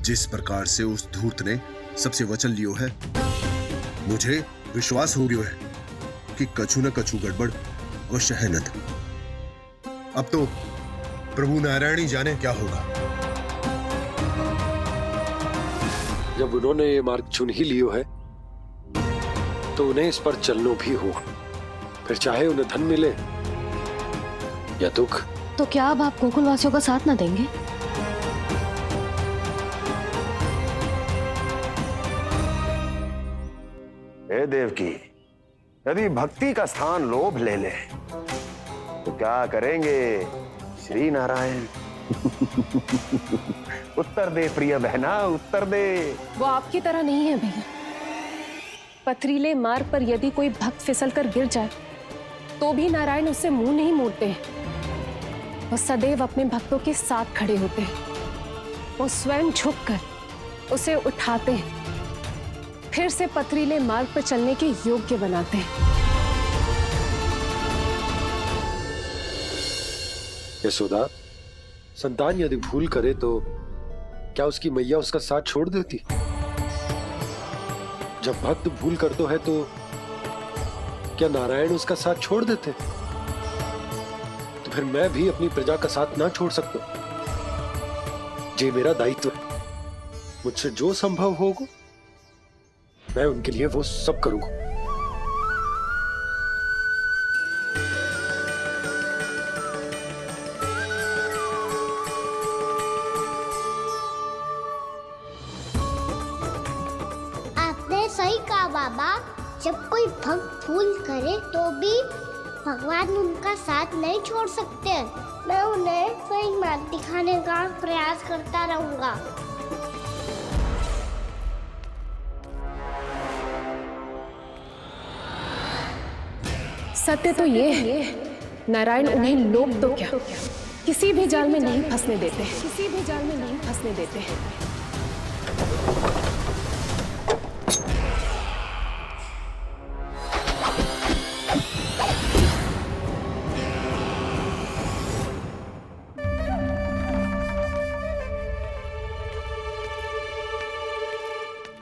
जिस प्रकार से उस धूर्त ने सबसे वचन लियो है, मुझे विश्वास हो गयो है कि कछु न कछु गड़बड़ अवश्य है नत। अब तो प्रभु नारायण ही जाने क्या होगा। जब उन्होंने ये मार्ग चुन ही लियो है तो उन्हें इस पर चलनो भी हो, फिर चाहे उन्हें धन मिले या दुख। तो क्या अब आप गोकुलवासियों का साथ न देंगे? हे देवकी, यदि भक्ति का स्थान लोभ ले ले तो क्या करेंगे श्री नारायण? उत्तर दे प्रिय बहना, उत्तर दे। वो आपकी तरह नहीं है भैया। पथरीले मार्ग पर यदि कोई भक्त फिसलकर गिर जाए तो भी नारायण उससे मुंह नहीं मोड़ते हैं। वो सदैव अपने भक्तों के साथ खड़े होते हैं। वो स्वयं झुककर उसे उठाते हैं, फिर से पथरीले मार्ग पर चलने के योग्य बनाते हैं। यशोदा, संतान यदि भूल करे तो क्या उसकी मैया उसका साथ छोड़ देती? जब भक्त भूल करता है तो क्या नारायण उसका साथ छोड़ देते? तो फिर मैं भी अपनी प्रजा का साथ ना छोड़ सकता। ये मेरा दायित्व है। मुझसे जो संभव होगा मैं उनके लिए वो सब करूंगा। सही कहा बाबा, जब कोई भक्त भूल करे तो भी भगवान उनका साथ नहीं छोड़ सकते। मैं उन्हें सही मार्ग दिखाने का प्रयास करता रहूंगा। सत्य तो ये है, नारायण उन्हें लोग तो क्या किसी भी जाल में नहीं फंसने देते, किसी भी जाल में नहीं फंसने देते हैं।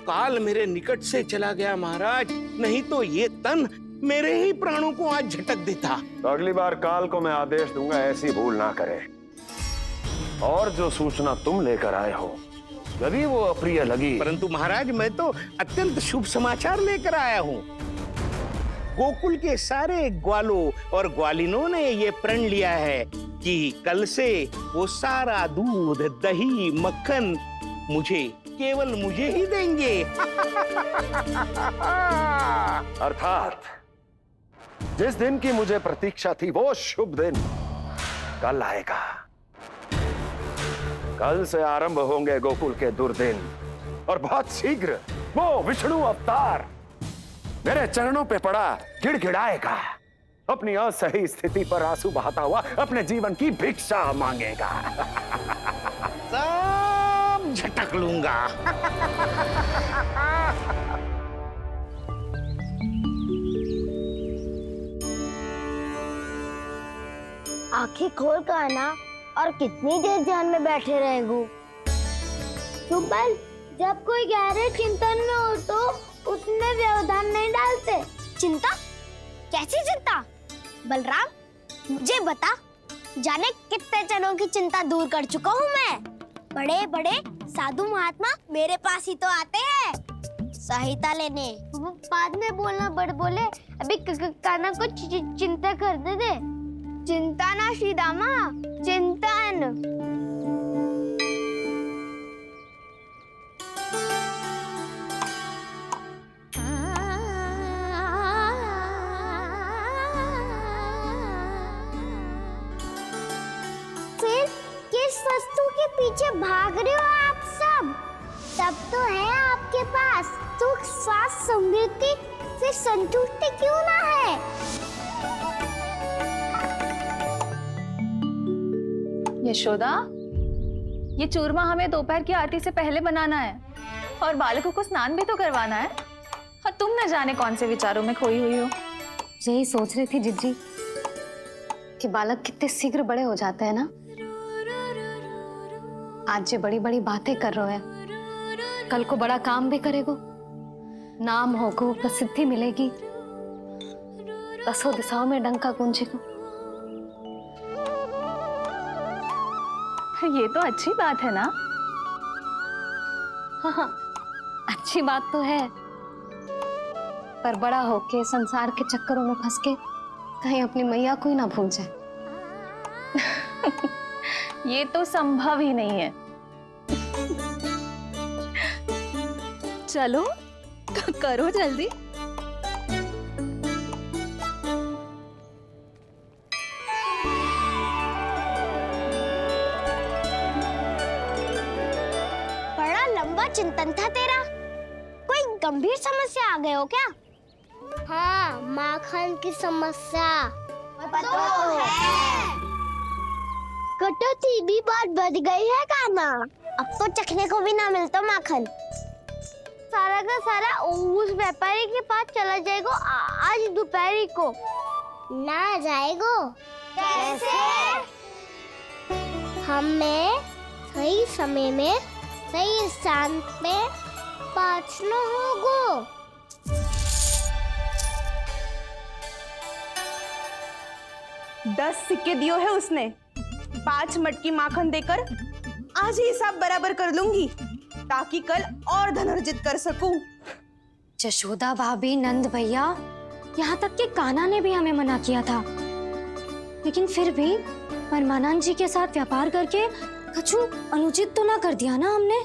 काल मेरे निकट से चला गया महाराज, नहीं तो ये तन मेरे ही प्राणों को आज झटक देता। तो अगली बार काल को मैं आदेश दूंगा ऐसी भूल ना करे। और जो सूचना तुम लेकर आए हो यदि वो अप्रिय लगी, परंतु महाराज मैं तो अत्यंत शुभ समाचार लेकर आया हूँ। गोकुल के सारे ग्वालों और ग्वालिनों ने ये प्रण लिया है कि कल से वो सारा दूध, दही, मक्खन केवल मुझे ही देंगे। अर्थात जिस दिन की मुझे प्रतीक्षा थी वो शुभ दिन कल आएगा। कल से आरंभ होंगे गोकुल के दुर्दिन और बहुत शीघ्र वो विष्णु अवतार मेरे चरणों पे पड़ा गिड़गिड़ाएगा। अपनी असही स्थिति पर आंसू बहाता हुआ अपने जीवन की भिक्षा मांगेगा। सब झटक लूंगा। आंखें खोल कर आना और कितनी देर ध्यान में बैठे रहेगू। सुबह जब कोई गहरे चिंतन में हो तो उसमें व्यवधान नहीं डालते। चिंता? कैसी चिंता? बलराम मुझे बता, जाने कितने जनों की चिंता दूर कर चुका हूँ मैं। बड़े बड़े साधु महात्मा मेरे पास ही तो आते हैं सहायता लेने। बाद में बोलना बड़ बोले, अभी काना को चिंता करने दे। चिंता ना श्रीदामा, चिंतन। फिर किस वस्तु के पीछे भाग रहे हो आप सब? सब तो है आपके पास। सुख, स्वास्थ्य, समृद्धि, फिर संतुष्टि क्यों ना है? यशोदा, ये चूरमा हमें दोपहर की आरती से पहले बनाना है और बालकों को स्नान भी तो करवाना है। और तुम न जाने कौन से विचारों में खोई हुई हो। यही सोच रही थी जिज्जी कि बालक कितने शीघ्र बड़े हो जाते हैं ना। आज जे बड़ी बड़ी बातें कर रहे हैं, कल को बड़ा काम भी करेगो, नाम होगो, प्रसिद्धि मिलेगी, दसों दिशाओं में डंका गूंजेगो। ये तो अच्छी बात है ना? हाँ, अच्छी बात तो है, पर बड़ा होके संसार के चक्करों में फंस के कहीं अपनी मैया को ही ना भूल जाए। ये तो संभव ही नहीं है। चलो करो जल्दी। बड़ा लंबा चिंतन था तेरा। कोई गंभीर समस्या आ गए हो क्या? हाँ, माखन की समस्या तो है। कटौती भी बहुत बढ़ गई है काना। अब तो चखने को भी ना मिलता माखन। सारा का सारा उस व्यापारी के पास चला जाएगा आज दोपहर को। ना जाएगो। कैसे? हमें सही समय में सही स्थान पे पहुंचना होगा। 10 सिक्के दियो है उसने। 5 मटकी माखन देकर आज ही हिसाब बराबर कर लूंगी, ताकि कल और धन अर्जित कर सकूं। जशोदा भाभी, नंद भैया, यहाँ तक कि कान्हा ने भी हमें मना किया था, लेकिन फिर भी परमानंद जी के साथ व्यापार करके कछु अनुचित तो ना कर दिया ना हमने?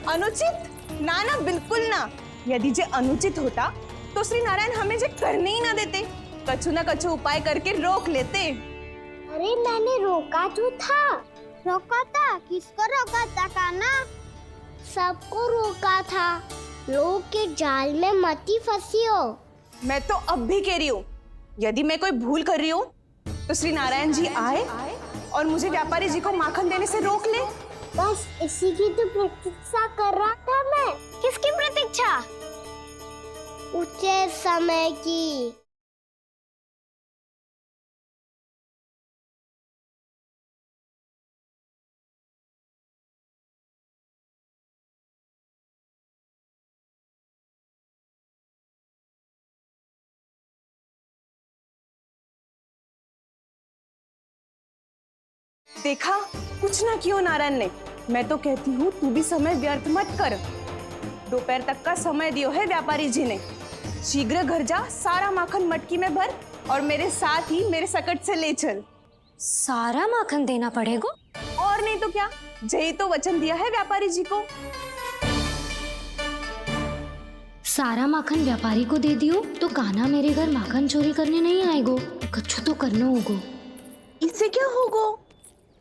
अनुचित? ना ना, बिल्कुल ना। यदि जे अनुचित होता तो श्री नारायण हमें जे करने ही ना देते, कछु ना कछु उपाय करके रोक लेते। अरे मैंने रोका तो था। रोका था? किसको रोका था काना? सबको रोका था। लोग के जाल में मती फंसी हो। मैं तो अब भी कह रही हूँ, यदि मैं कोई भूल कर रही हूँ तो श्री नारायण जी आए और मुझे व्यापारी जी को माखन देने से रोक ले। बस इसी की तो प्रतीक्षा कर रहा था मैं। किसकी प्रतीक्षा? उचित समय की। देखा, कुछ ना क्यों नारायण ने। मैं तो कहती हूँ तू भी समय व्यर्थ मत कर। दोपहर तक का समय दियो है व्यापारी जी ने। शीघ्र घर जा, सारा माखन मटकी में भर और मेरे साथ ही मेरे सकट से ले चल। सारा माखन देना पड़ेगा? और नहीं तो क्या, जय तो वचन दिया है व्यापारी जी को। सारा माखन व्यापारी को दे दियो तो कान्हा मेरे घर माखन चोरी करने नहीं आएगो, कछु तो करना होगो। इससे क्या होगा?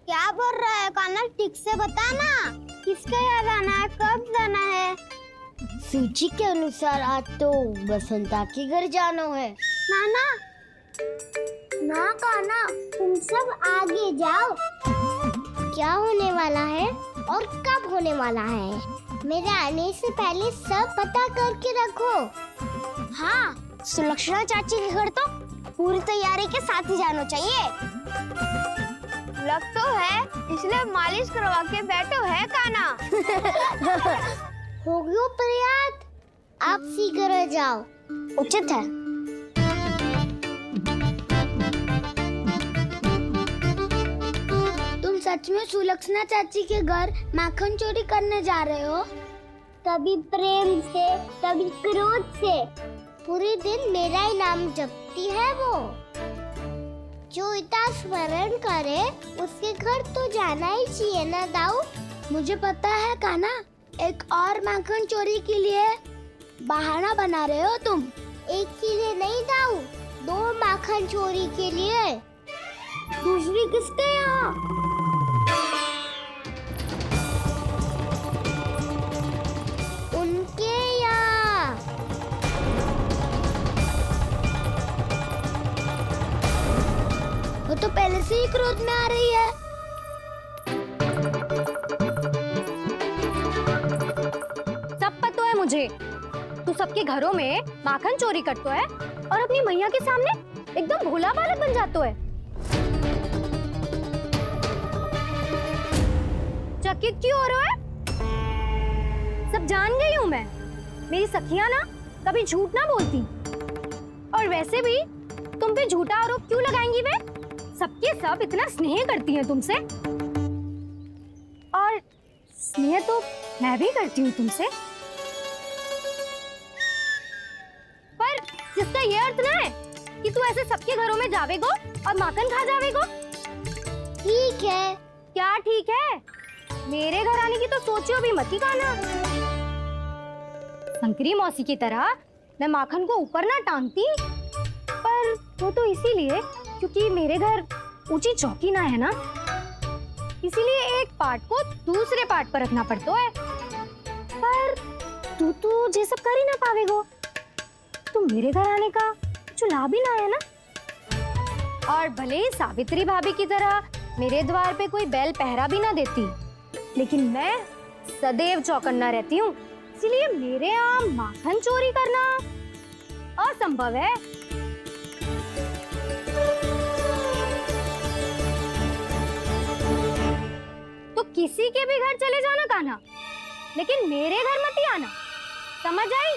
क्या बोल रहा है काना? ठीक से बता ना। किसका यहाँ जाना है, कब जाना है? सूची के अनुसार आज तो बसंता के घर जाना है। नाना, ना काना, तुम सब आगे जाओ। क्या होने वाला है और कब होने वाला है, मेरे आने से पहले सब पता करके रखो। हाँ, सुलक्षणा चाची के घर तो पूरी तैयारी के साथ ही जाना चाहिए। लग तो है, इसलिए मालिश करवा के बैठो है काना। हो गयो प्रयास, आप शीघ्र जाओ। उचित है। तुम सच में सुलक्षणा चाची के घर माखन चोरी करने जा रहे हो? कभी प्रेम से, कभी क्रोध से, पूरे दिन मेरा ही नाम जपती है वो। जो इतना स्मरण करे उसके घर तो जाना ही चाहिए ना दाऊ। मुझे पता है काना, एक और माखन चोरी के लिए बहाना बना रहे हो तुम। एक के लिए नहीं दाऊ, 2 माखन चोरी के लिए। दूसरी किसके यहाँ? उनके यहाँ। वो तो पहले से ही क्रोध में आ रही है। सब पता है मुझे, तू सबके घरों में माखन चोरी करतो है और अपनी मैया के सामने एकदम भोला बालक बन जातो है। चकित क्यों हो रहे हो? सब जान गई हूँ मैं। मेरी सखियां ना कभी झूठ ना बोलती। और वैसे भी तुम पे झूठा आरोप क्यों लगाएंगी वे? सबके सब इतना स्नेह करती हैं तुमसे। और स्नेह तो मैं भी करती हूँ तुमसे। पर जिसका ये अर्थ ना है कि तू ऐसे सबके घरों में जावेगो और माखन खा जावेगो। ठीक है। क्या ठीक है? मेरे घर आने की तो सोचियो भी मत ही खाना। शंकरी मौसी की तरह मैं माखन को ऊपर ना टांगती, पर वो तो इसीलिए क्योंकि मेरे घर ऊंची चौकी ना है ना, इसीलिए एक पार्ट को दूसरे पार्ट पर रखना पड़ता है। पर तू ये सब कर ही ना पावेगो, तो मेरे घर आने का कुछ लाभ ही ना है ना। और भले ही सावित्री भाभी की तरह मेरे द्वार पे कोई बैल पहरा भी ना देती, लेकिन मैं सदैव चौकन्ना रहती हूँ, इसलिए मेरे यहाँ माखन चोरी करना असंभव है। तो किसी के भी घर चले जाना कान्हा, लेकिन मेरे घर मत ही आना, समझ आई?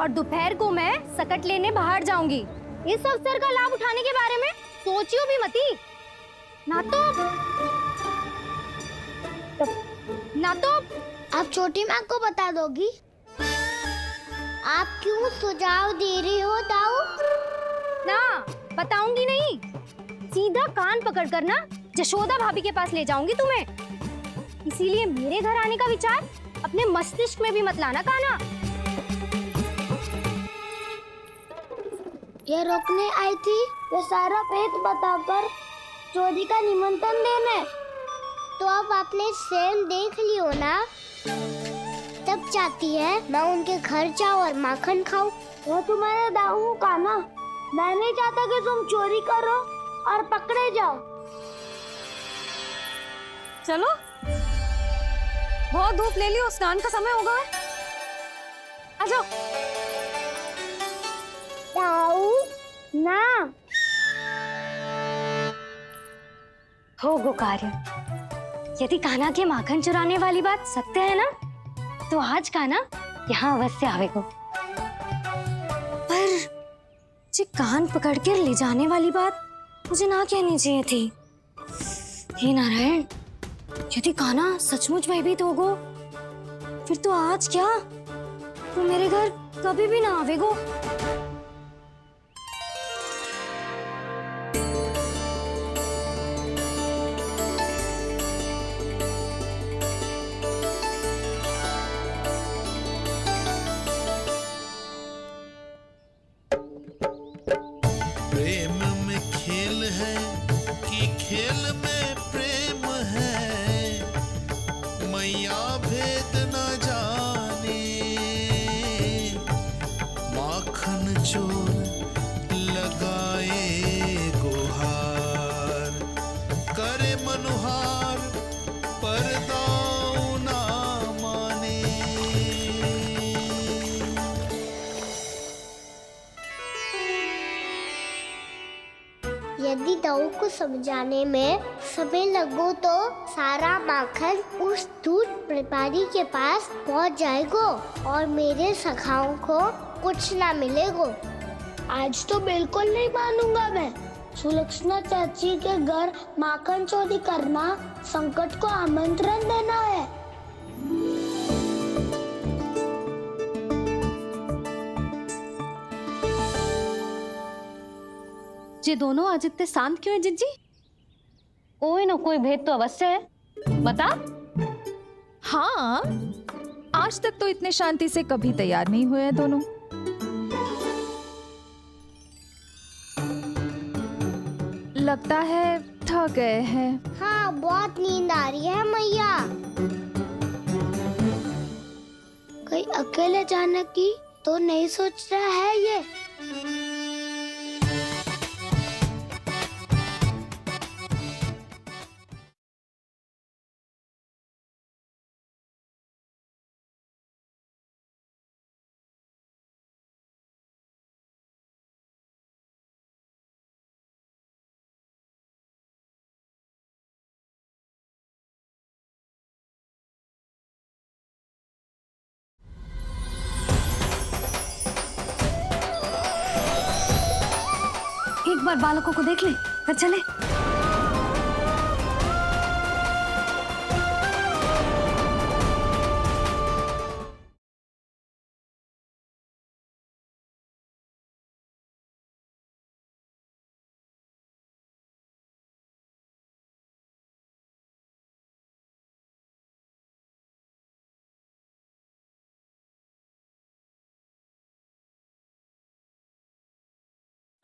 और दोपहर को मैं सकट लेने बाहर जाऊंगी। इस अवसर का लाभ उठाने के बारे में सोचियो भी मती। ना तो आप छोटी माँ को बता दोगी? आप क्यों सुझाव दे रही हो दाऊ? ना बताऊंगी नहीं, सीधा कान पकड़ कर ना जशोदा भाभी के पास ले जाऊंगी तुम्हें। इसीलिए मेरे घर आने का विचार अपने मस्तिष्क में भी मत लाना कान्हा। ये रोकने आई थी ये सारा पेट बताकर चोरी का निमंत्रण देने। तो अब आपने स्वयं देख लियो ना, तब चाहती है मैं उनके घर जाऊँ और माखन खाऊं। वो तुम्हारे दाऊ का ना, मैं नहीं चाहता कि तुम चोरी करो और पकड़े जाओ। चलो, बहुत धूप ले लियो, स्नान का समय होगा। आ जाओ। दाऊ ना हो गो कार्य। यदि कान्हा के माखन चुराने वाली बात सत्य है ना, तो आज कान्हा यहाँ अवश्य आवेगो। पर जी कान पकड़ कर ले जाने वाली बात मुझे ना कहनी चाहिए थी। हे नारायण, यदि कान्हा सचमुच भयभीत होगो, फिर तो आज क्या, तो मेरे घर कभी भी ना आवेगो। प्रेम में खेल है कि खेल में प्रेम है, मैया भेद न जाने। माखन चोर लगाए गुहार, करे मनुहार पर दाऊ ना माने। यदि दाऊ को समझाने में समय लगो तो सारा माखन उस दूध व्यापारी के पास पहुंच जाएगो और मेरे सखाओं को कुछ ना मिलेगो। आज तो बिल्कुल नहीं मानूंगा मैं। सुलक्षणा चाची के घर माखन चोरी करना संकट को आमंत्रण देना है। ये दोनों आज इतने शांत क्यों है जिज्जी? कोई ना कोई भेद तो अवश्य है, बता। हाँ, आज तक तो इतने शांति से कभी तैयार नहीं हुए हैं दोनों। लगता है थक गए हैं। हाँ, बहुत नींद आ रही है मैया। कहीं अकेले जाने की तो नहीं सोच रहा है ये? बार बालकों को देख ले, फिर चले।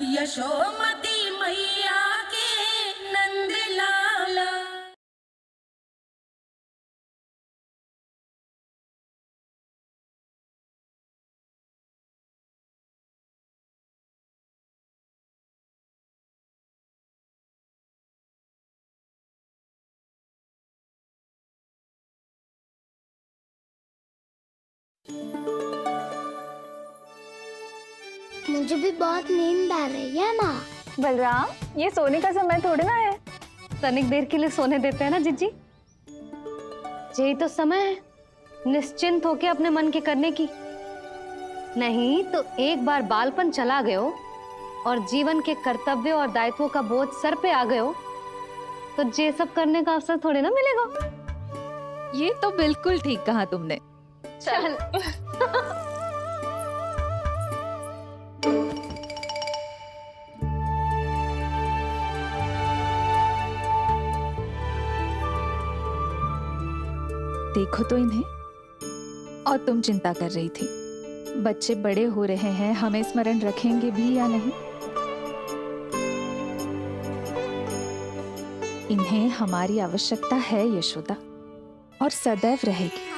यशोमती मैया के नंद लाला। मुझे भी बहुत नींद आ रही है माँ। बलराम, ये सोने का समय थोड़ी ना है। तनिक देर के लिए सोने देते हैं ना जिज्जी। यही तो समय है निश्चिंत होके अपने मन के करने की। नहीं तो एक बार बालपन चला गयो और जीवन के कर्तव्यों और दायित्वों का बोझ सर पे आ गयो तो ये सब करने का अवसर थोड़े ना मिलेगा। ये तो बिल्कुल ठीक कहा तुमने। चल देखो तो इन्हें। और तुम चिंता कर रही थी बच्चे बड़े हो रहे हैं, हमें स्मरण रखेंगे भी या नहीं। इन्हें हमारी आवश्यकता है यशोदा, और सदैव रहेगी।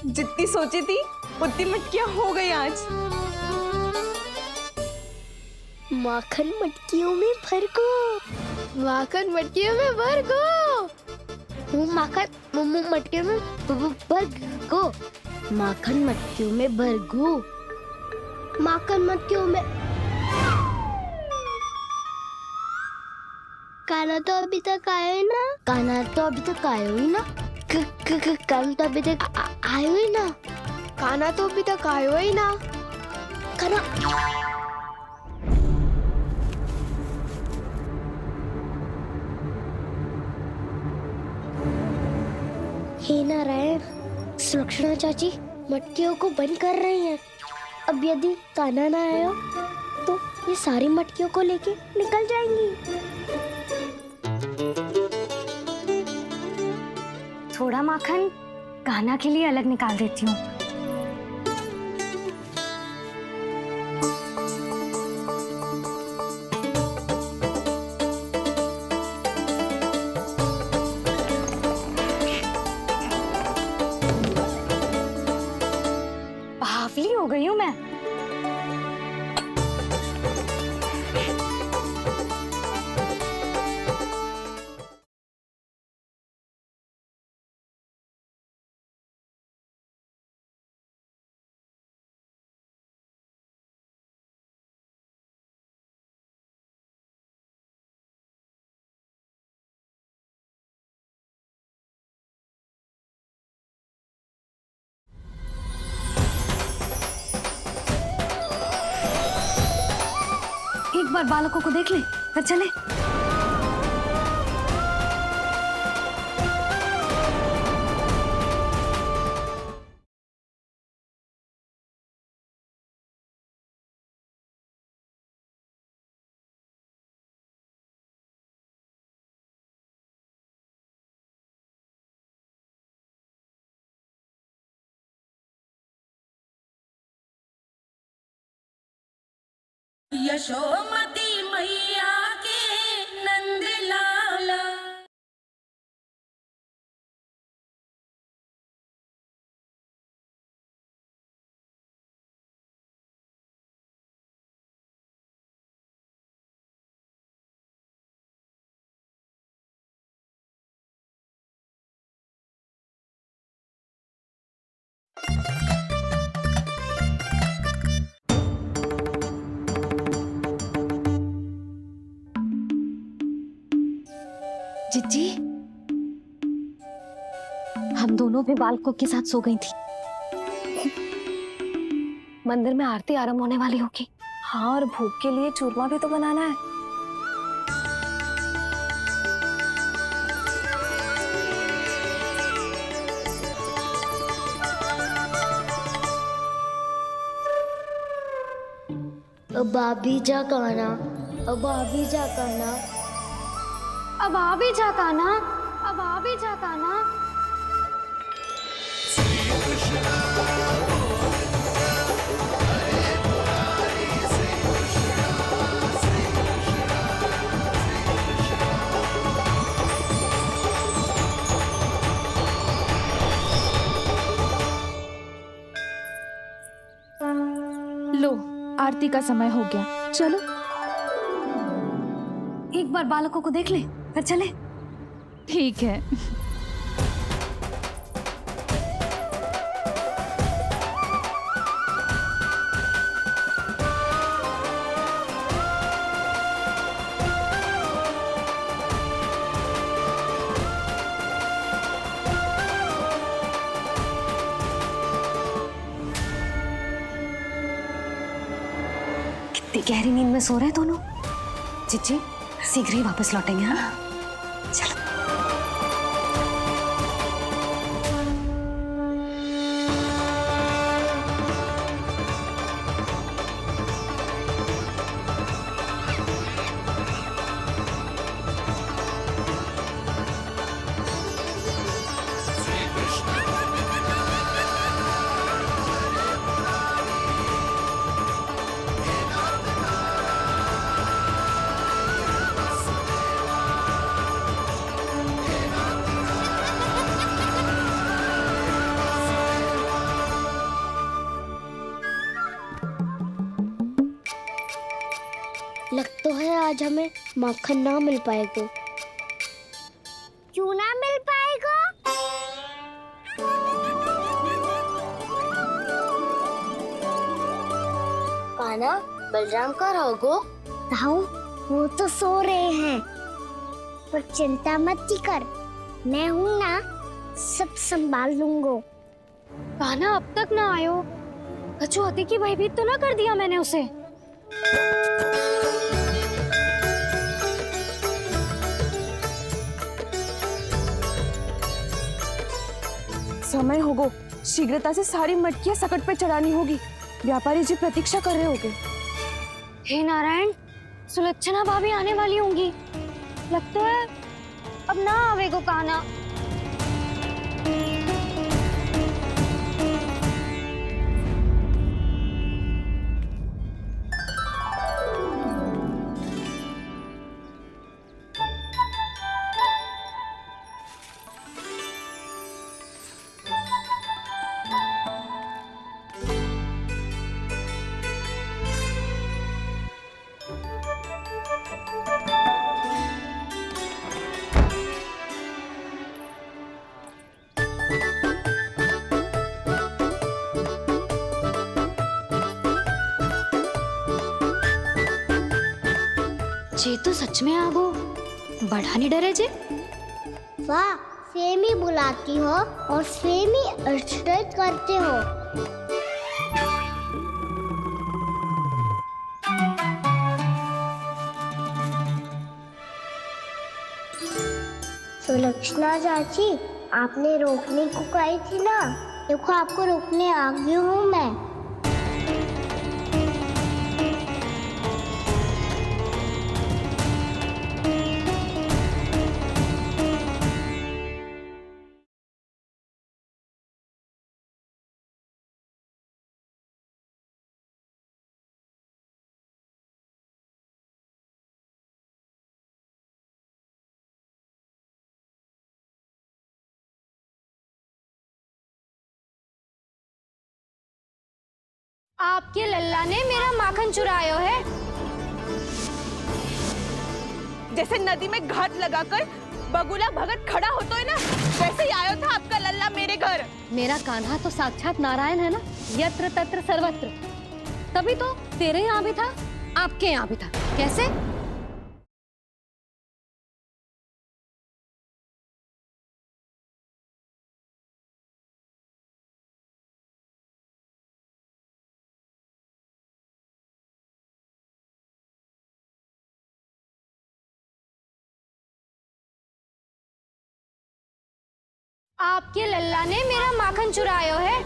जितनी सोची थी उतनी मटकियां हो गई आज। माखन मटकियों में भर को, माखन मटकियों में भर को, माखन मटकियों में भर को, माखन मटकियों में भर को, माखन मटकियों में। काना तो अभी तक आया ही ना, काना तो अभी तक आया ही ना, काना तो अभी तक आयो ही ना, काना तो अभी तक आयो ही ना, काना। हे नारायण, सुलक्षणा चाची मटकियों को बंद कर रही हैं। अब यदि काना ना आया तो ये सारी मटकियों को लेके निकल जाएंगी। थोड़ा माखन कान्हा के लिए अलग निकाल देती हूँ। बावली हो गई हूँ मैं। एक बार बालकों को देख ले, फिर चले। यशोमती मैया के नंद लाला। जिज्जी, हम दोनों भी बालकों के साथ सो गई थी। मंदिर में आरती आरंभ होने वाली होगी। हाँ, और भोग के लिए चूरमा भी तो बनाना है। अब आ भी जा काना, अब आ भी जा काना। अब आ भी जा काना, अब आ भी जा काना। लो, आरती का समय हो गया, चलो। एक बार बालकों को देख ले, फिर चले। ठीक है। कितनी गहरी नींद में सो रहे हैं दोनों। जिज्जी, शीघ्र ही वापस लौटेंगे। हाँ, चलो। लग तो है आज हमें माखन ना मिल पाएगा। क्यों ना मिल पाएगा? काना, बलराम का रहोगो? ताऊ, वो तो सो रहे हैं। पर चिंता मत कर, मैं हूँ ना, सब संभाल लूंगा। कान्हा अब तक ना आयो। कछुआती की भयभीत तो ना कर दिया मैंने उसे? समय होगो, शीघ्रता से सारी मटकियां सकट पे चढ़ानी होगी। व्यापारी जी प्रतीक्षा कर रहे होंगे। हे नारायण, सुलक्षणा भाभी आने वाली होंगी। लगता है अब ना आवेगो कान्हा। जे तो सच में आगो, बढ़ा नहीं डरे जे। वाह, सेम ही बुलाती हो और सेम ही अर्चना करते हो। सुलक्षणा चाची, आपने रोकने को कही थी ना, देखो आपको रोकने आ गई हूँ मैं। आपके लल्ला ने मेरा माखन चुरायो है। जैसे नदी में घाट लगाकर बगुला भगत खड़ा होता है ना, वैसे ही आया था आपका लल्ला मेरे घर। मेरा कान्हा तो साक्षात नारायण है ना, यत्र तत्र सर्वत्र। तभी तो तेरे यहाँ भी था, आपके यहाँ भी था। कैसे? आपके लल्ला ने मेरा माखन चुरायो है।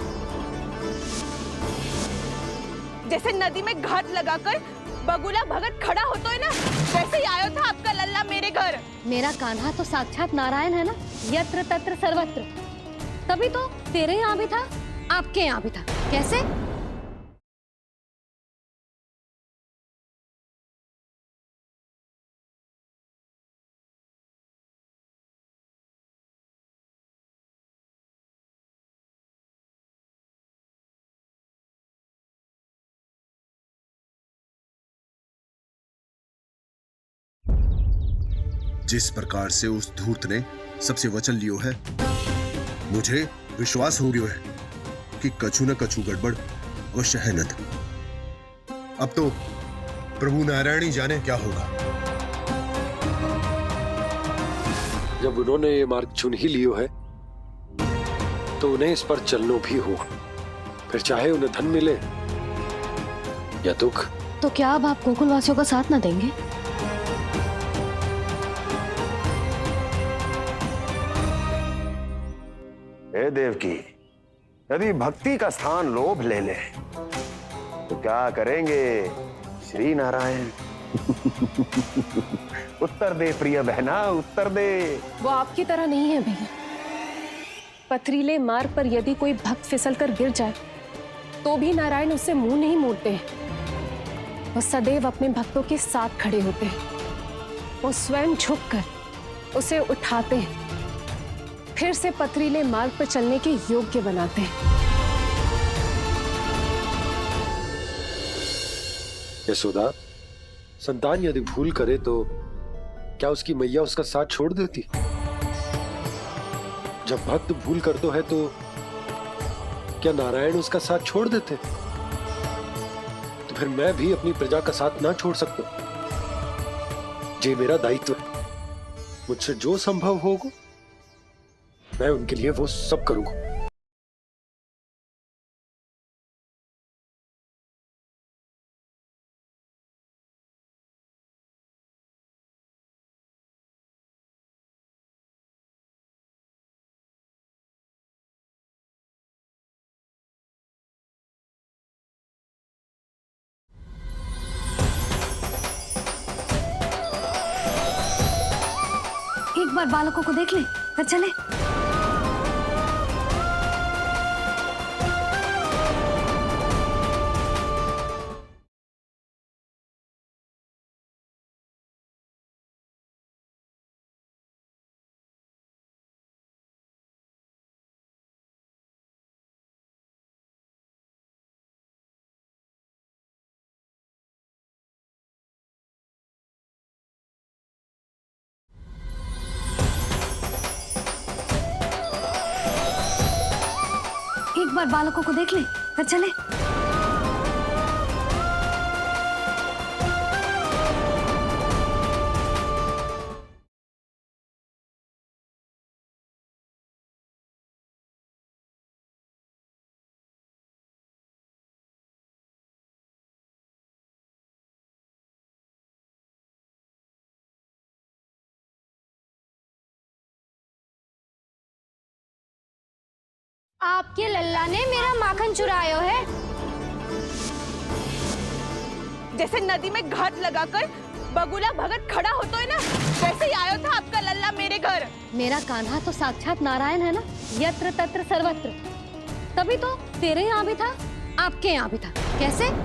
जैसे नदी में घाट लगाकर बगुला भगत खड़ा होता है ना, वैसे ही आयो था आपका लल्ला मेरे घर। मेरा कान्हा तो साक्षात नारायण है ना, यत्र तत्र सर्वत्र। तभी तो तेरे यहाँ भी था, आपके यहाँ भी था। कैसे? जिस प्रकार से उस धूर्त ने सबसे वचन लियो है, मुझे विश्वास हो गयो है कि कछु न कछु गड़बड़ अवश्य है नद। अब तो प्रभु नारायण ही जाने क्या होगा। जब उन्होंने ये मार्ग चुन ही लियो है तो उन्हें इस पर चलनो भी हो, फिर चाहे उन्हें धन मिले या दुख। तो क्या अब आप गोकुलवासियों का साथ न देंगे? हे देवकी, यदि भक्ति का स्थान लोभ ले ले तो क्या करेंगे श्री नारायण? उत्तर दे प्रिय बहना, उत्तर दे। वो आपकी तरह नहीं है भैया। पथरीले मार्ग पर यदि कोई भक्त फिसल कर गिर जाए तो भी नारायण उससे मुंह नहीं मोड़ते हैं। वो सदैव अपने भक्तों के साथ खड़े होते हैं। वो स्वयं झुककर उसे उठाते हैं, फिर से पथरीले मार्ग पर चलने के योग्य बनाते हैं। यशोदा, संतान यदि भूल करे तो क्या उसकी मैया उसका साथ छोड़ देती? जब भक्त भूल करता है तो क्या नारायण उसका साथ छोड़ देते? तो फिर मैं भी अपनी प्रजा का साथ ना छोड़ सकता। ये मेरा दायित्व है। मुझसे जो संभव होगा मैं उनके लिए वो सब करूंगा। एक बार बालकों को देख ले, फिर चले। एक बार बालकों को देख ले, फिर चले। आपके लल्ला ने मेरा माखन चुरायो है। जैसे नदी में घाट लगाकर बगुला भगत खड़ा होता है ना, वैसे ही आयो था आपका लल्ला मेरे घर। मेरा कान्हा तो साक्षात नारायण है ना, यत्र तत्र सर्वत्र। तभी तो तेरे यहाँ भी था, आपके यहाँ भी था। कैसे?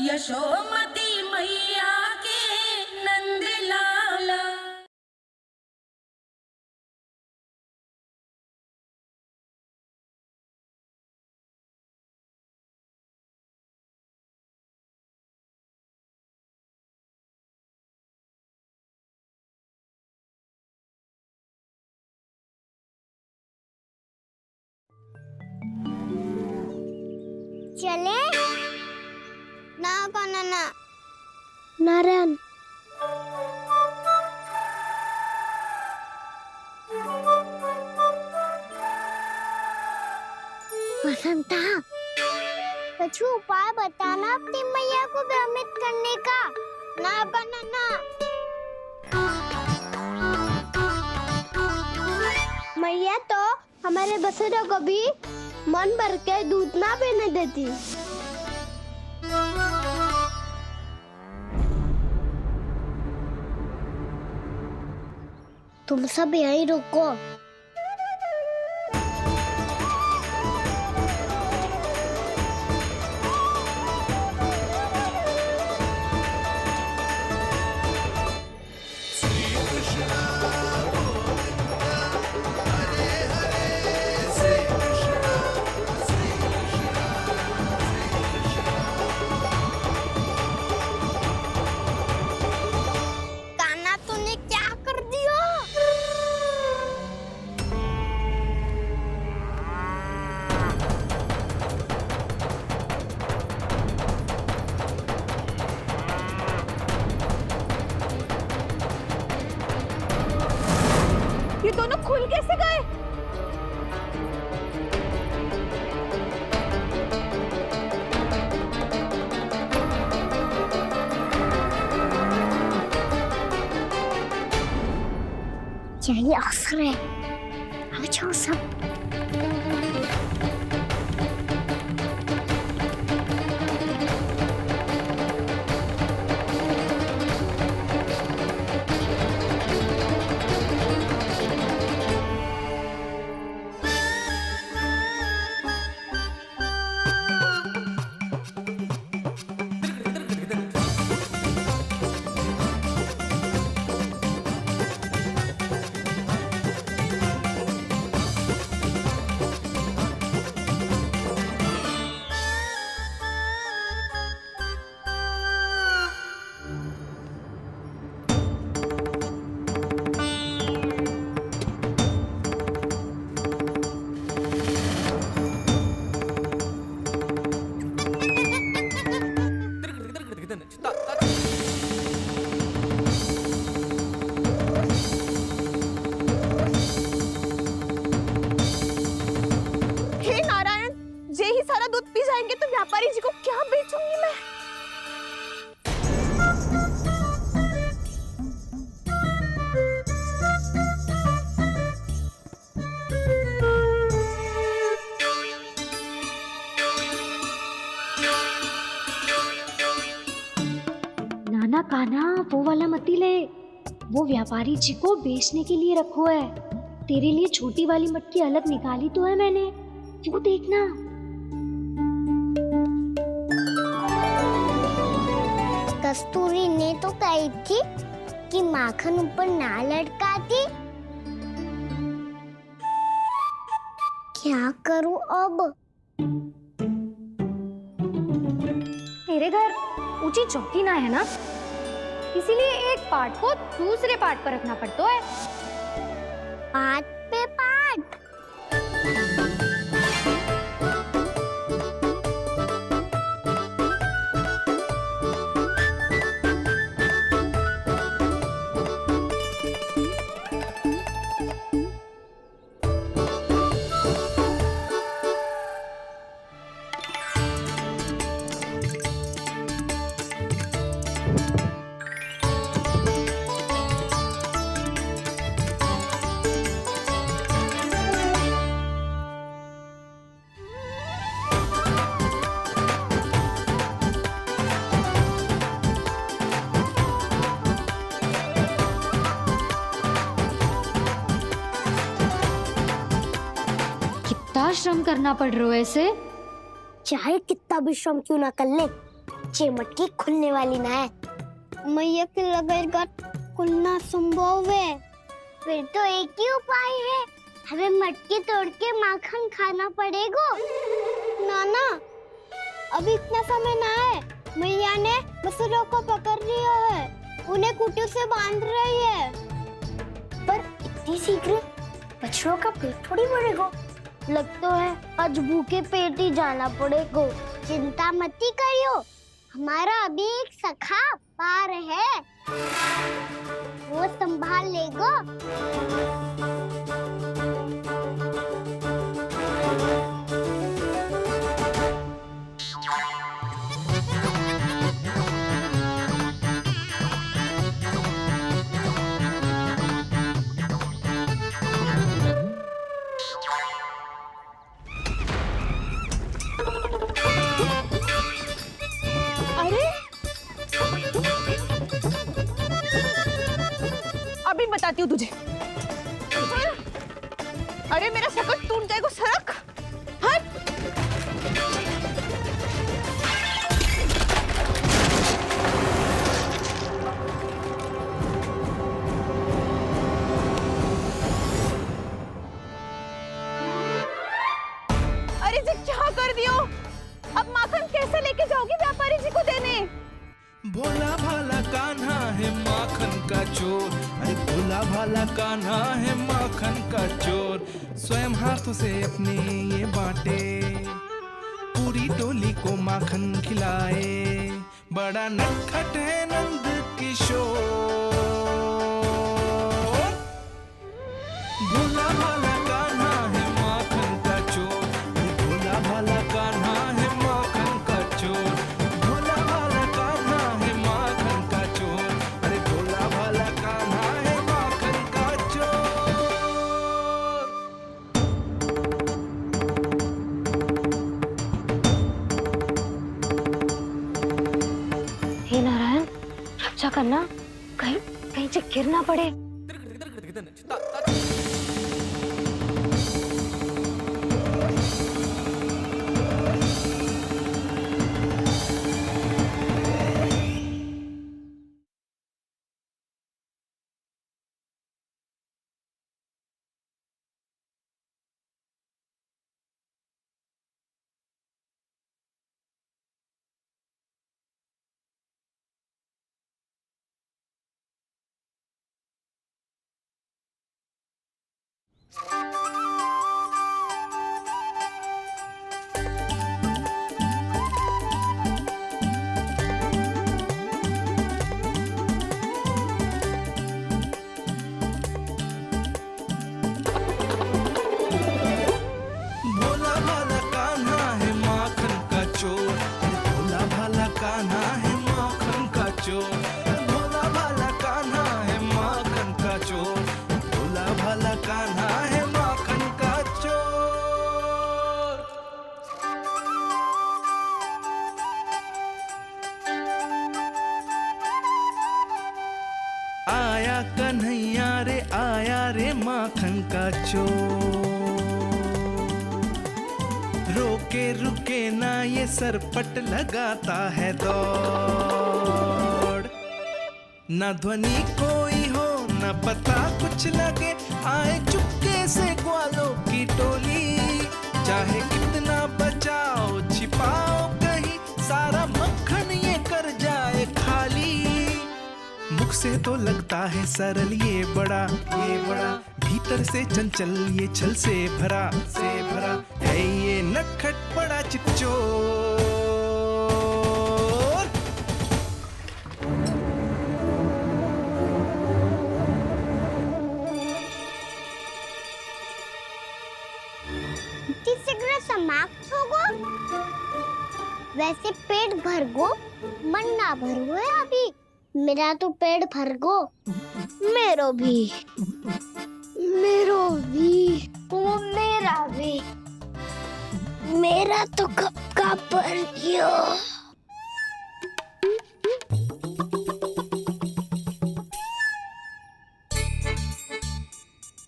यशोमती मैया के नंद लाला। चले ना काना ना नारायण वसंता कुछ उपाय बताना अपनी मैया को भ्रमित करने का। ना काना ना मैया तो हमारे बसेरों को भी मन भर के दूध ना पीने देती। तुम सब यहीं रुको। कान्हा तूने क्या कर दिया? ये दोनों खुल कैसे गए? यही अवसर है। अब जाओ सब। हे नारायण, जे ही सारा दूध पी जाएंगे तो व्यापारी जी को क्या बेचूंगी मैं? नाना कान्हा वो वाला मती ले, वो व्यापारी जी को बेचने के लिए रखो है। तेरे लिए छोटी वाली मटकी अलग निकाली तो है मैंने, वो देखना। कस्तूरी ने तो कही थी कि माखन ऊपर ना लटकाती। क्या करूं अब? तेरे घर ऊंची चौकी ना है ना, इसीलिए एक पार्ट को दूसरे पार्ट पर रखना पड़ता है। पार्ट पे पार्ट। कितना श्रम करना पड़ रहा है इसे। चाहे कितना भी श्रम क्यों ना कर ले, जे मटकी खुलने वाली ना है। मैया के लगेगा खुलना संभव है। फिर तो एक ही उपाय है, हमें मटकी तोड़ के माखन खाना पड़ेगा। नाना, अभी इतना समय ना है। मैया ने बछड़ों को पकड़ लिया है, उन्हें कुटी से बांध रही है। पर इतनी शीघ्र बछड़ों का पेट थोड़ी भरेगा। लगता है आज भूखे पेट ही जाना पड़ेगा। चिंता मत करियो, हमारा अभी एक सखा पार है, वो संभाल लेगा। अभी बताती हूँ तुझे। अरे मेरा शकल टूट जाएगा, सरक हट। अरे जी क्या कर दियो? अब माखन कैसे लेके जाओगी व्यापारी जी को देने? भोला भाला कान्हा है माखन का चोर, अरे भोला भाला कान्हा है माखन का चोर। स्वयं हाथों से अपने ये बांटे, पूरी टोली को माखन खिलाए। बड़ा नटखट है नंद किशोर। भोला भाला कान्हा है माखन का चोर, अरे भोला भाला कान्हा है माखन का चोर। भोला भाला कान्हा है माखन का चोर, अरे भोला भाला कान्हा है माखन का चोर। हे नारायण, रक्षा करना, कहीं कहीं से गिर ना पड़े। भोला भाला कान्हा है माखन का चोर, अरे भोला भाला कान्हा है माखन का चोर। भोला भाला कान्हा है माखन का चोर, भोला भाला कान्हा है माखन का चोर। आया कन्हैया रे आया रे माखन का चोर। रोके रुके ना ये सरपट लगाता है दौड़। ना ध्वनि कोई हो ना पता कुछ लगे, आए चुपके से ग्वालों की टोली। चाहे कितना बचाओ छिपाओ कहीं, सारा मक्खन ये कर जाए खाली। मुख से तो लगता है सरल ये बड़ा भीतर से चंचल ये छल से भरा है ये नटखट बड़ा चिकचोर। शीघ्र समाप्त होगो। वैसे पेट भर गो, मन ना भर गो है अभी। मेरा तो पेट भर गो। मेरो भी वो मेरा भी। मेरा तो कब का भर गयो।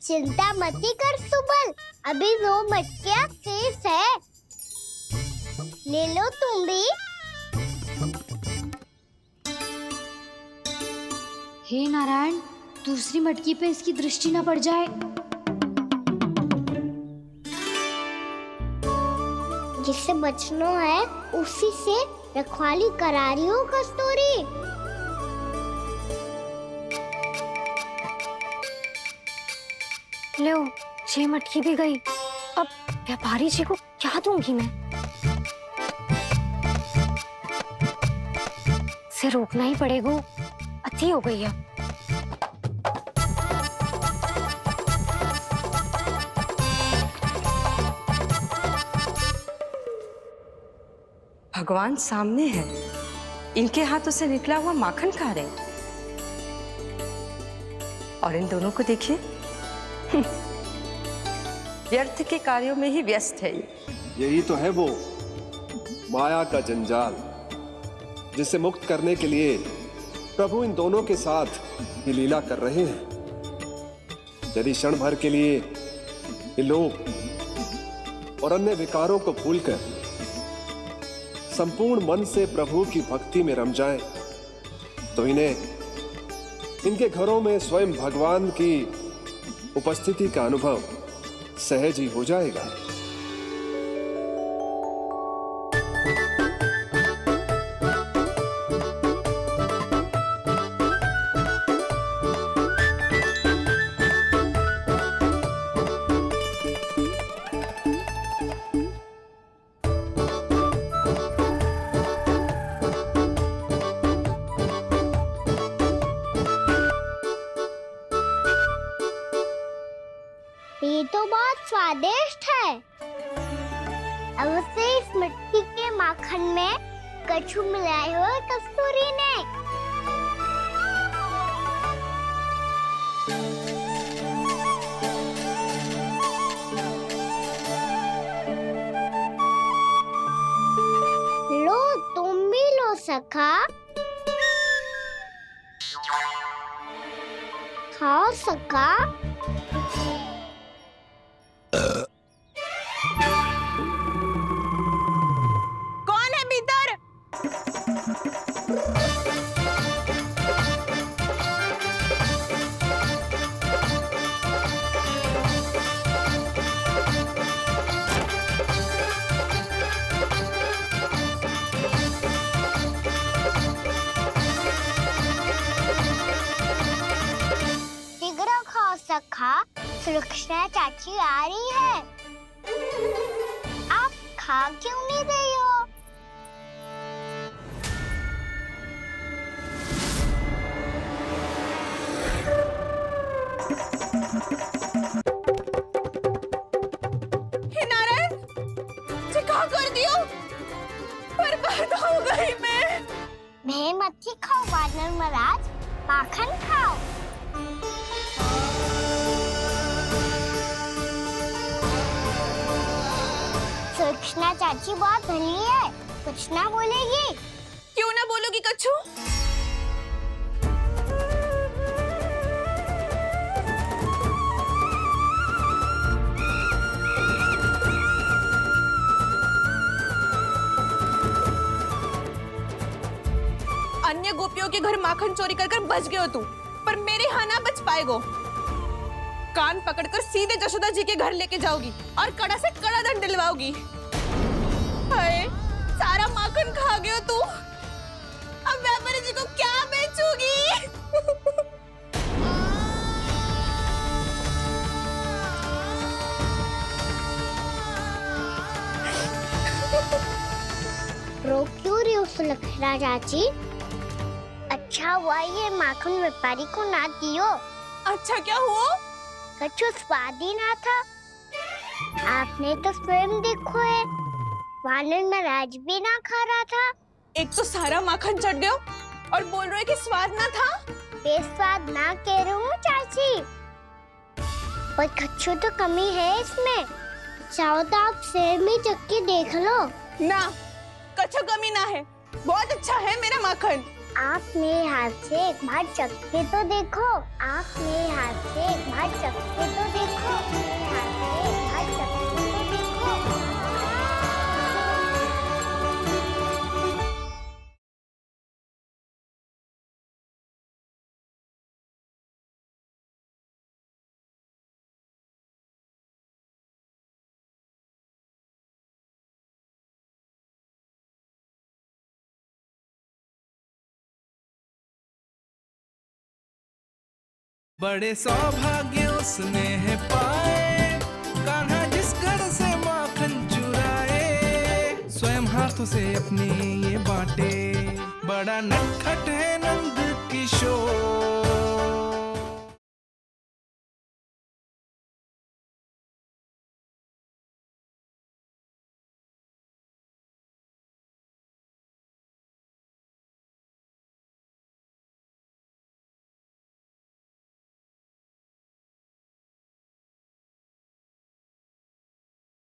चिंता मती कर सुबल, अभी 2 मटकियां शेष है, ले लो तुम भी। हे नारायण, दूसरी मटकी पे इसकी दृष्टि न पड़ जाए। जिससे बचना है उसी से रखवाली करा रही हो कस्तूरी। लो, ये मटकी भी गई। अब व्यापारी जी को क्या दूंगी मैं? इसे रोकना ही पड़ेगा, अति हो गई है। भगवान सामने है, इनके हाथों से निकला हुआ माखन खा रहे हैं। और इन दोनों को देखिए, व्यर्थ के कार्यों में ही व्यस्त है। यही तो है वो माया का जंजाल, जिसे मुक्त करने के लिए प्रभु इन दोनों के साथ ये लीला कर रहे हैं। यदि क्षण भर के लिए ये लोग और अन्य विकारों को भूलकर संपूर्ण मन से प्रभु की भक्ति में रम जाएं, तो इन्हें इनके घरों में स्वयं भगवान की उपस्थिति का अनुभव सहज ही हो जाएगा। ये तो बहुत स्वादिष्ट है। अवश्य इस मिट्टी के माखन में कछु मिलाए हो कस्तूरी ने। लो, तुम भी लो सखा। खाओ सखा। कौन है भीतर? शीघ्र खाओ सखा, सुलक्षणा चाची आ रही है। आप खा क्यों नहीं रही हो? हे नारायण, ये क्या कर दियो? बर्बाद हो गई मैं। मच्छी खाओ वानर महाराज, माखन खाओ। सुलक्षणा चाची बहुत भली है, कुछ ना बोलेगी। क्यों ना बोलोगी कच्छू? अन्य गोपियों के घर माखन चोरी कर कर बच गए हो तू, पर मेरे यहाँ ना बच पाएगो। कान पकड़कर सीधे जशोदा जी के घर लेके जाओगी और कड़ा से कड़ा दंड दिलवाओगी। हाय, सारा माखन खा गए हो तू। अब व्यापारी जी को क्या बेचूगी? रो क्यों रही हो सुलक्षणा चाची? अच्छा हुआ ये माखन व्यापारी को ना दियो। अच्छा क्या हुआ? कछु स्वाद ही ना था। आपने तो स्वयं देखो है, वानर महाराज भी ना खा रहा था। एक तो सारा माखन चढ़ गया और बोल रहे कि स्वाद ना था। बेस्वाद ना कह रही हूँ चाची, पर कछु तो कमी है इसमें। चाहो तो आप सेब में चक्की देख लो। ना, कछु कमी ना है, बहुत अच्छा है मेरा माखन। आप मेरे हाथ से एक बार चक्के तो देखो। आप मेरे हाथ से एक बार चक्के तो देखो। मेरे हाथ से एक बार चक्के तो देखो। बड़े सौभाग्य उसने है पाए, कान्हा जिस घर से माखन चुराए, स्वयं हाथों से अपने ये बांटे, बड़ा नटखट है नंद किशोर।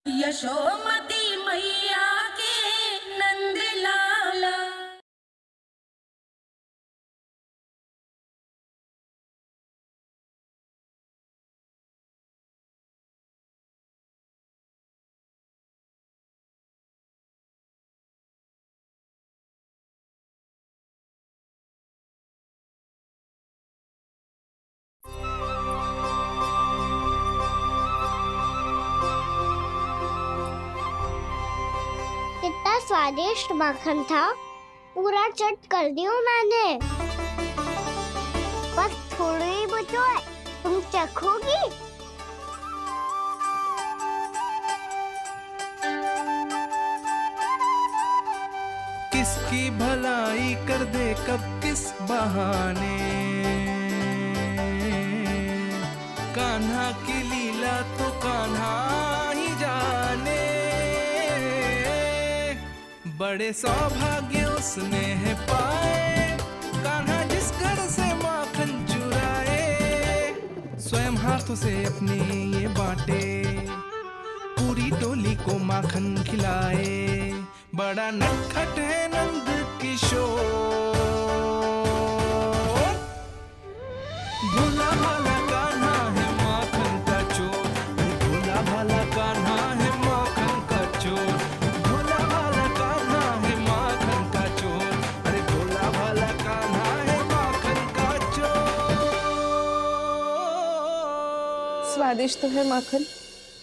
यशोमती मैया के नंद लाला। कितना स्वादिष्ट माखन था, पूरा चट कर दियो मैंने। बस थोड़ा ही बचो है, तुम चखोगी? किसकी भलाई कर दे कब किस बहाने, कान्हा की लीला तो कान्हा ही जाने, बड़े सौभाग्य उसने है पाए, कान्हा जिस घर से माखन चुराए, स्वयं हाथों से अपने ये बांटे, पूरी टोली को माखन खिलाए, बड़ा नटखट है नंद किशोर। भोला भाला कान्हा है माखन का चोर, भोला भाला कान्हा है माखन का चोर, भोला भाला कान्हा है माखन का चोर, अरे भोला भाला कान्हा है माखन का चोर। स्वादिष्ट तो है माखन,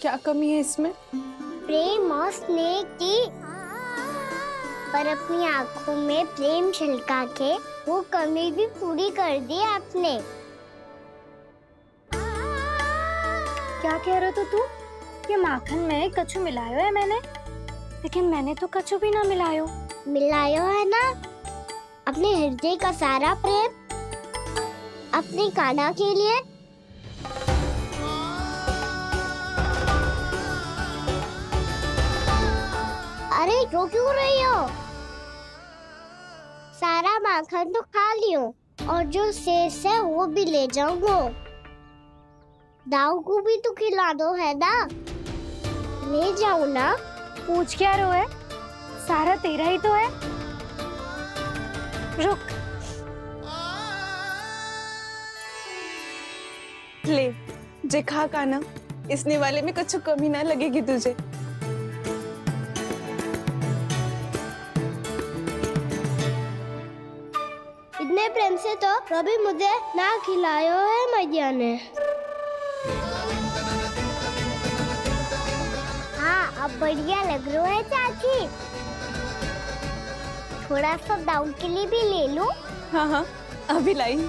क्या कमी है इसमें? प्रेम और स्नेह की, पर अपनी आंखों में प्रेम छलका के वो कमी भी पूरी कर दी आपने। क्या कह रहे हो तू? ये माखन में कछु मिलायो है मैंने, लेकिन मैंने तो कछु भी ना मिलायो। मिलायो है ना अपने हृदय का सारा प्रेम अपनी कान्हा के लिए। अरे रो क्यों रही हो? सारा माखन तो खा लियो और जो शेष है वो भी ले जाऊंगा। दाऊ को भी तो खिला दो है ना, ले जाओ ना। पूछ क्या रो है, सारा तेरा ही तो है। रुक, ले जे खा कान्हा, इसने वाले में कुछ कमी ना लगेगी तुझे। इतने प्रेम से तो कभी मुझे ना खिलायो है मैया ने। हाँ अब बढ़िया लग रहा है चाची। थोड़ा सा दाऊ के लिए भी ले लो। हाँ हाँ अभी लाई।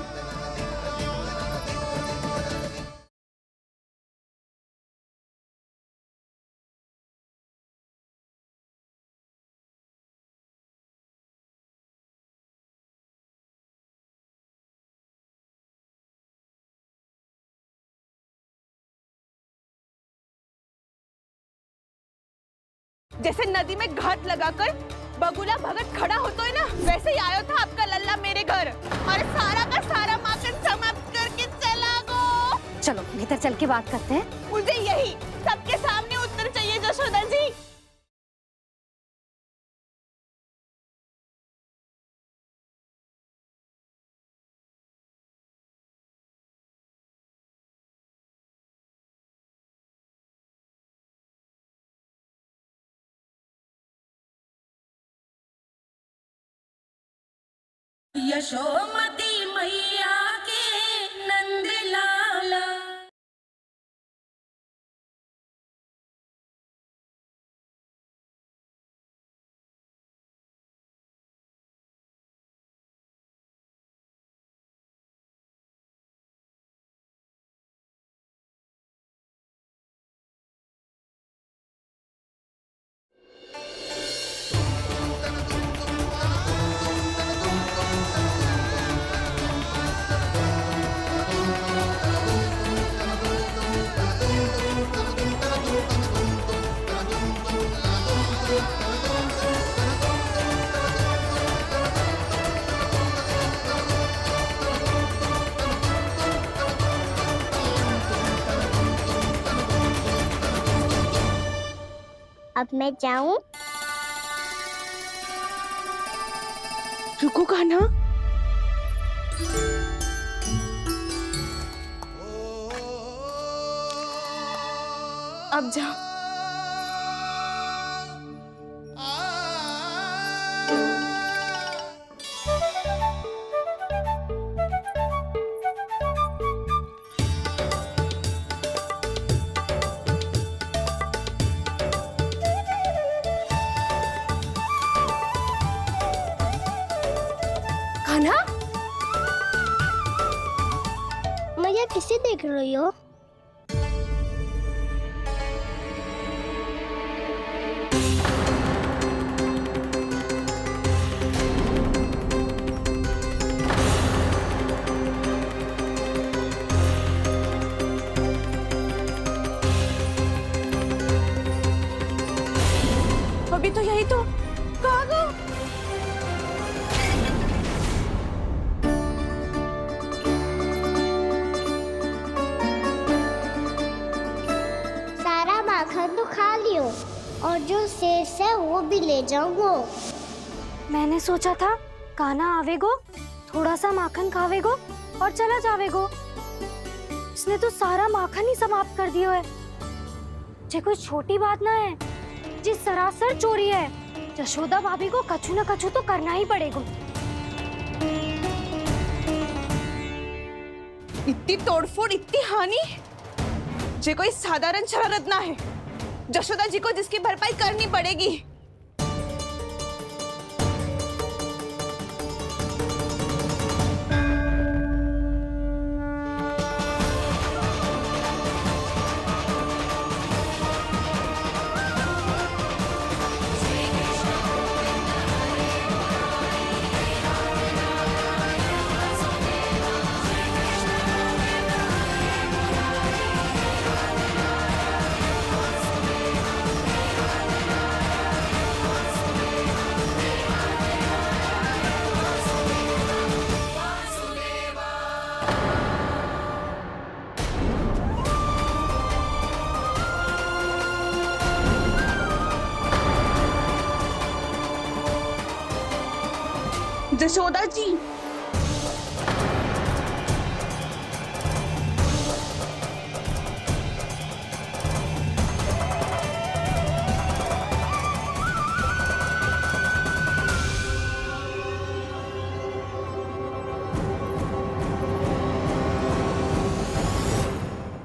जैसे नदी में घाट लगाकर बगुला भगत खड़ा होता है ना, वैसे ही आया था आपका लल्ला मेरे घर और सारा का सारा माखन समाप्त करके चला गो। चलो भीतर चल के बात करते हैं। मुझे यही सबके सामने उत्तर चाहिए जशोदा जी। यशोमती मैया के नंद लाला। अब मैं जाऊं? रुको कान्हा, अब जा। कान्हा, मैया किसे देख रही हो? अभी तो यही तो कहाँ गो? सारा माखन तो खा लियो और जो शेष है वो भी ले जाऊंगो। मैंने सोचा था कान्हा आवेगो, थोड़ा सा माखन खावेगो और चला जावेगो। इसने तो सारा माखन ही समाप्त कर दिया है। ये कोई छोटी बात ना है, जी सरासर चोरी है। यशोदा भाभी को कछु न कछु तो करना ही पड़ेगा। इतनी तोड़फोड़, इतनी हानि, ये कोई साधारण शरारत ना है। यशोदा जी को जिसकी भरपाई करनी पड़ेगी। यशोदा जी,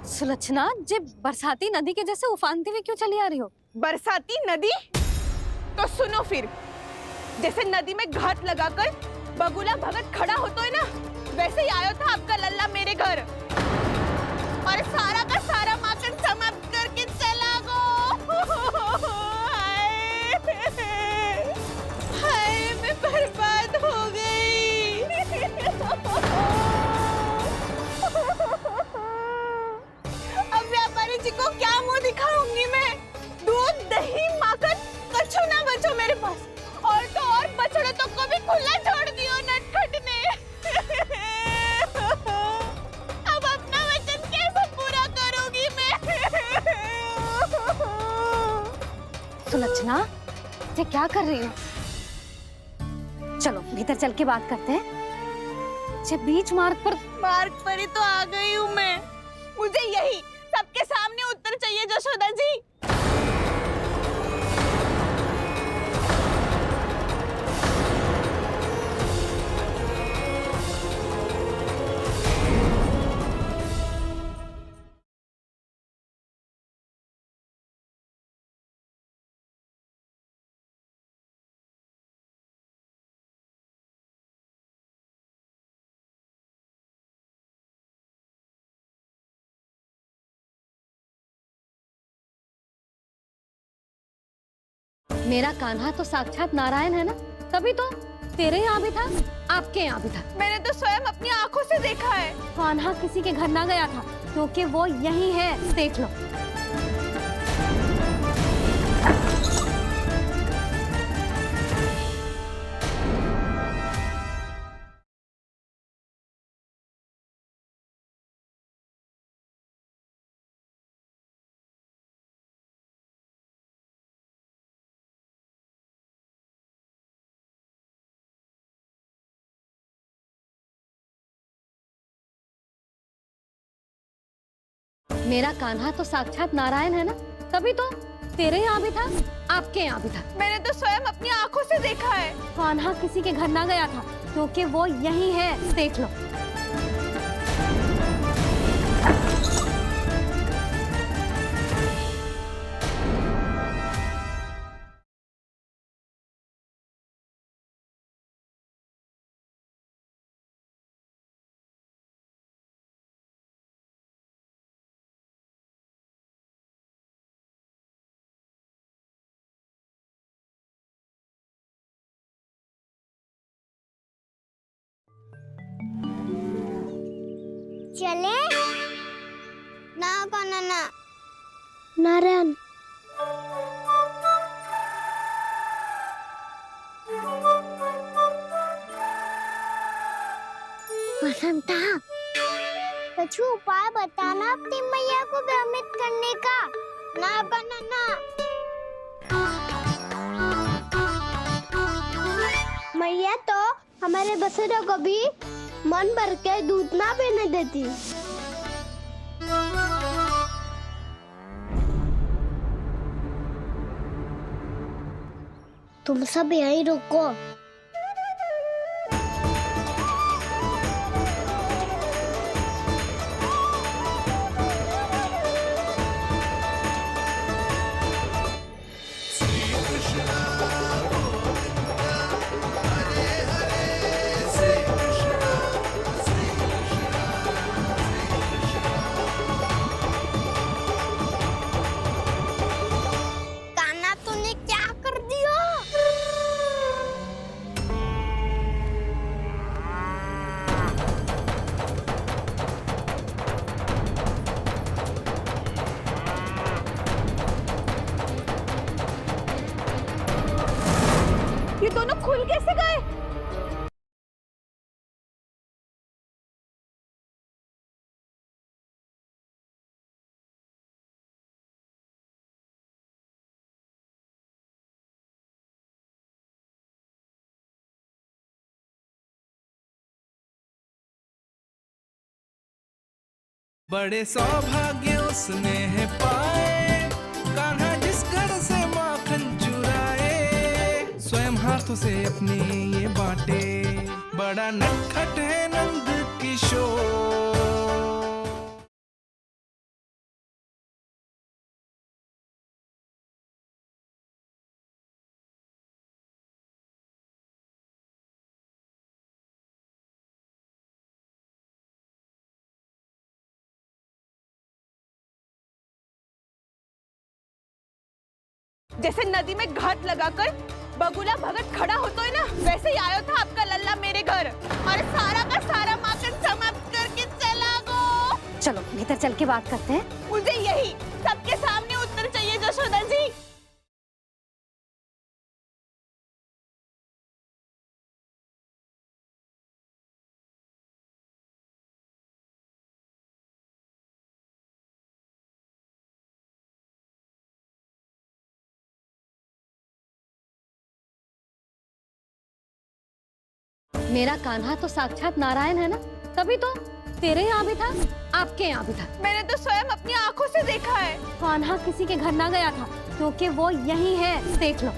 सुलक्षणा, जे बरसाती नदी के जैसे उफानते हुए क्यों चली आ रही हो? बरसाती नदी? तो सुनो फिर, जैसे नदी में घाट लगाकर बगुला भगत खड़ा होता है ना, वैसे ही आया था आपका लल्ला मेरे घर और सारा का सारा माखन समाप्त करके चला गो। हाय, मैं बर्बाद हो गई। अब व्यापारी जी को क्या मुंह दिखाऊंगी मैं? दूध, दही, माखन, कछु ना बचो मेरे पास। और तो और बछड़े तो को भी खुला छोड़ दियो नटखट ने। अब अपना वचन कैसे पूरा करूंगी मैं? सुलक्षणा, ये क्या कर रही हो? चलो भीतर चल के बात करते हैं। ये बीच मार्ग पर ही तो आ गई हूँ मैं। मुझे यही सबके सामने उत्तर चाहिए यशोदा जी। मेरा कान्हा तो साक्षात नारायण है ना, तभी तो तेरे यहाँ भी था, आपके यहाँ भी था। मैंने तो स्वयं अपनी आंखों से देखा है। कान्हा किसी के घर ना गया था, क्योंकि वो यही है, देख लो। मेरा कान्हा तो साक्षात नारायण है ना, तभी तो तेरे यहाँ भी था, आपके यहाँ भी था। मैंने तो स्वयं अपनी आंखों से देखा है। कान्हा किसी के घर ना गया था, क्योंकि वो यही है, देख लो। चले ना कान्हा ना नारायण। वसंता, कछु उपाय बताना अपनी मैया को भ्रमित करने का। ना कान्हा ना। मैया तो हमारे बसेरों को भी मन भर के दूध ना पीने देती। तुम सब यहीं रुको। कान्हा तूने क्या कर दिया? ये दोनों खुल कैसे गए? बड़े सौभाग्य उसने है पाए, कान्हा जिस घर से माखन चुराए, स्वयं हाथों से अपने ये बांटे, बड़ा नटखट है नंद किशोर। जैसे नदी में घाट लगाकर बगुला भगत खड़ा होता है ना, वैसे ही आया था आपका लल्ला मेरे घर और सारा का सारा माखन समाप्त करके चला गो। चलो भीतर चल के बात करते हैं। मुझे यही सबके सामने उत्तर चाहिए जशोदा जी। मेरा कान्हा तो साक्षात नारायण है ना, तभी तो तेरे यहाँ भी था, आपके यहाँ भी था। मैंने तो स्वयं अपनी आंखों से देखा है। कान्हा किसी के घर ना गया था, क्योंकि वो यही है, देख लो।